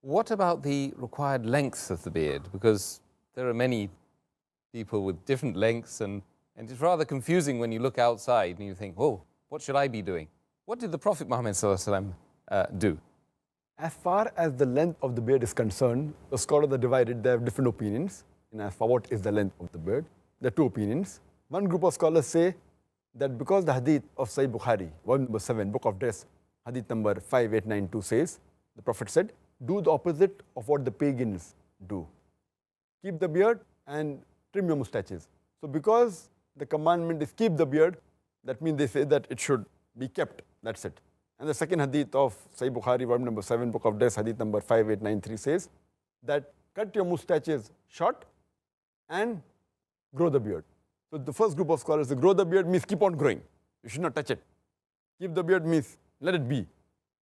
What about the required length of the beard? Because there are many people with different lengths, and it's rather confusing when you look outside and you think, oh, what should I be doing? What did the Prophet Muhammad do? As far as the length of the beard is concerned, the scholars are divided. They have different opinions. And as for what is the length of the beard, there are two opinions. One group of scholars say that because the hadith of Sahih Bukhari, volume number 7, book of dress, hadith number 5892 says, the Prophet said, do the opposite of what the pagans do. Keep the beard and trim your mustaches. So because the commandment is keep the beard, that means they say that it should be kept. That's it. And the second hadith of Sahih Bukhari, volume number 7, book of dress, hadith number 5893 says that cut your mustaches short and grow the beard. So the first group of scholars say grow the beard means keep on growing. You should not touch it. Keep the beard means let it be.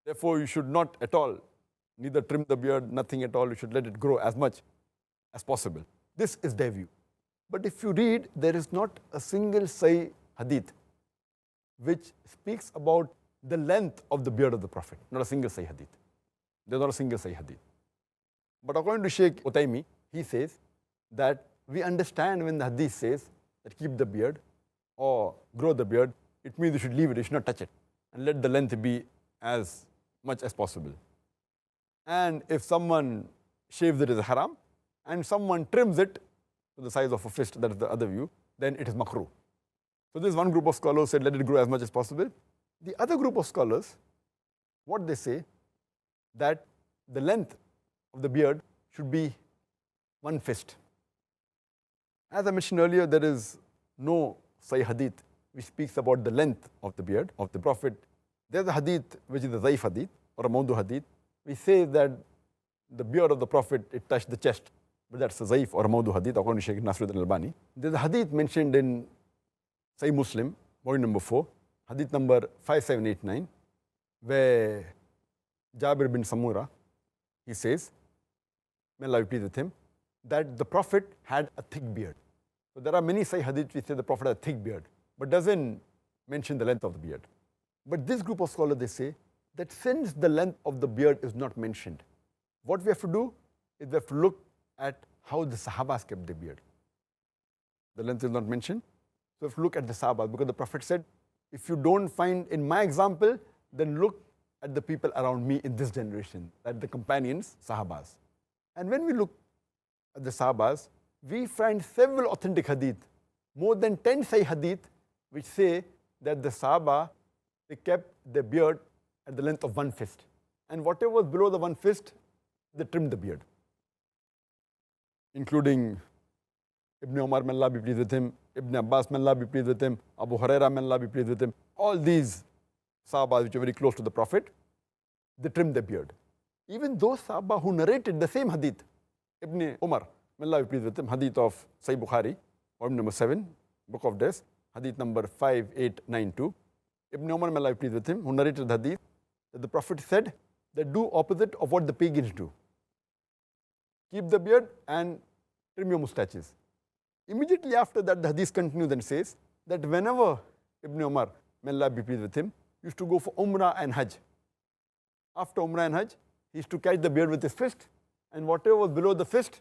Therefore, you should not at all neither trim the beard, nothing at all. You should let it grow as much as possible. This is their view. But if you read, there is not a single Sahih hadith which speaks about the length of the beard of the Prophet. Not a single Sahih hadith. There's not a single Sahih hadith. But according to Sheikh Utaymi, he says that we understand when the hadith says that keep the beard or grow the beard, it means you should leave it, you should not touch it, and let the length be as much as possible. And if someone shaves it, it is haram, and someone trims it to the size of a fist, that is the other view, then it is makruh. So this is one group of scholars said let it grow as much as possible. The other group of scholars, what they say, that the length of the beard should be one fist. As I mentioned earlier, there is no Sahih hadith which speaks about the length of the beard of the Prophet. There's a hadith which is a Zaif hadith or a Mawdu hadith. We say that the beard of the Prophet, it touched the chest, but that's a Zaif or a Mawdu hadith according to Shaykh Nasruddin al-Albani. There's a hadith mentioned in Sahih Muslim, volume number 4, hadith number 5789, where Jabir bin Samura, he says, may Allah be pleased with him, that the Prophet had a thick beard. So there are many Sahih hadith which say the Prophet had a thick beard, but doesn't mention the length of the beard. But this group of scholars, they say that since the length of the beard is not mentioned, what we have to do is we have to look at how the Sahabas kept their beard. The length is not mentioned, so we have to look at the Sahabas, because the Prophet said, if you don't find in my example, then look at the people around me in this generation, at the companions, Sahabas. And when we look at the Sahabas, we find several authentic hadith, more than 10 Sahih hadith, which say that the Sahaba, they kept their beard at the length of one fist. And whatever was below the one fist, they trimmed the beard. Including Ibn Umar, may Allah be pleased with him, Ibn Abbas, may Allah be pleased with him, Abu Huraira, may Allah be pleased with him. All these Sahabas which are very close to the Prophet, they trimmed their beard. Even those Sahaba who narrated the same hadith, Ibn Umar, may Allah be pleased with him, hadith of Sahih Bukhari, volume number 7, book of Death, hadith number 5892. Ibn Umar, may Allah be pleased with him, who narrated the hadith, that the Prophet said that do opposite of what the pagans do. Keep the beard and trim your mustaches. Immediately after that, the hadith continues and says that whenever Ibn Umar, may Allah be pleased with him, used to go for Umrah and Hajj. After Umrah and Hajj, he used to catch the beard with his fist, and whatever was below the fist,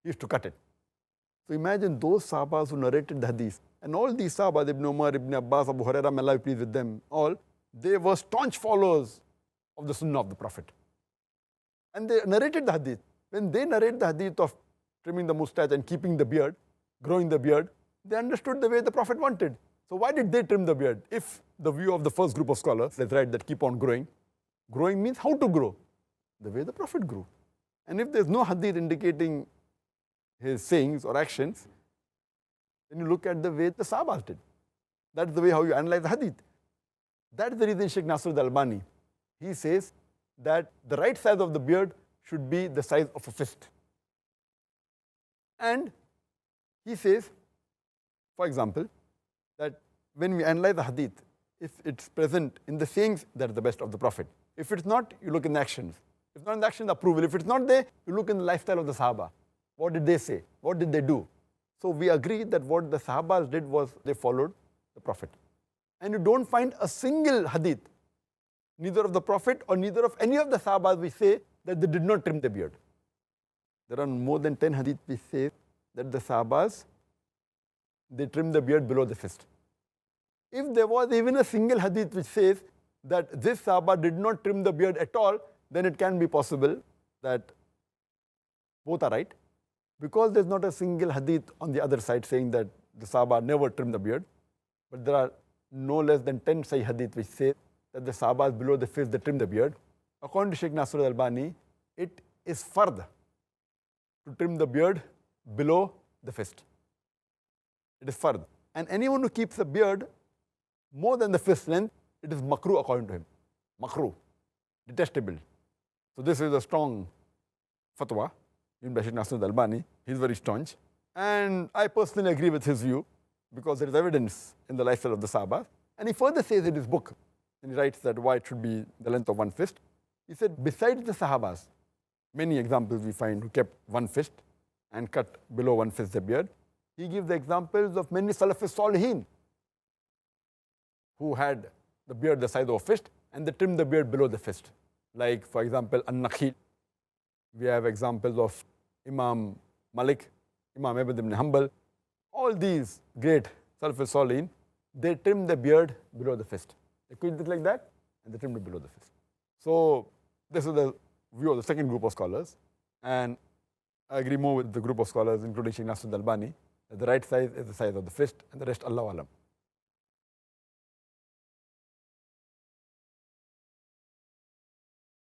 he used to cut it. So imagine those Sahabas who narrated the hadith, and all these Sahabas, Ibn Umar, Ibn Abbas, Abu Huraira, may Allah be pleased with them all, they were staunch followers of the Sunnah of the Prophet. And they narrated the hadith. When they narrate the hadith of trimming the mustache and keeping the beard, growing the beard, they understood the way the Prophet wanted. So why did they trim the beard? If the view of the first group of scholars, that's right, that keep on growing, growing means how to grow? The way the Prophet grew. And if there's no hadith indicating his sayings or actions, then you look at the way the Sahabas did. That's the way how you analyze the hadith. That's the reason Shaykh Nasruddin al-Albani, he says that the right size of the beard should be the size of a fist. And he says, for example, that when we analyze the hadith, if it's present in the sayings, that's the best of the Prophet. If it's not, you look in the actions. If not in the actions, approval. If it's not there, you look in the lifestyle of the Sahaba. What did they say? What did they do? So we agree that what the Sahabas did was they followed the Prophet. And you don't find a single hadith, neither of the Prophet or neither of any of the Sahabas, we say that they did not trim the beard. There are more than 10 hadith which say that the Sahabas, they trim the beard below the fist. If there was even a single hadith which says that this Sahaba did not trim the beard at all, then it can be possible that both are right. Because there's not a single hadith on the other side saying that the Sahaba never trimmed the beard, but there are no less than 10 Sahih hadith which say that the Sahabas below the fist, they trim the beard. According to Sheikh Nasr al-Albani, it is fard to trim the beard below the fist. It is fard. And anyone who keeps a beard more than the fist length, it is makruh according to him. Makruh, detestable. So this is a strong fatwa given by Sheikh Nasr al-Albani. He's very staunch. And I personally agree with his view because there is evidence in the lifestyle of the Sahaba. And he further says in his book, and he writes that why it should be the length of one fist. He said, besides the Sahabas, many examples we find who kept one fist and cut below one fist their beard. He gives the examples of many Salafis Salihin who had the beard the size of a fist and they trimmed the beard below the fist. Like, for example, An-Nakhil. We have examples of Imam Malik, Imam Ahmad ibn Hanbal. All these great Salafis Salihin, they trimmed the beard below the fist. They quit it like that and they trimmed it below the fist. So this is the view of the second group of scholars. And I agree more with the group of scholars, including Sheikh Nasr al-Albani, that the right size is the size of the fist and the rest, Allahu Alam.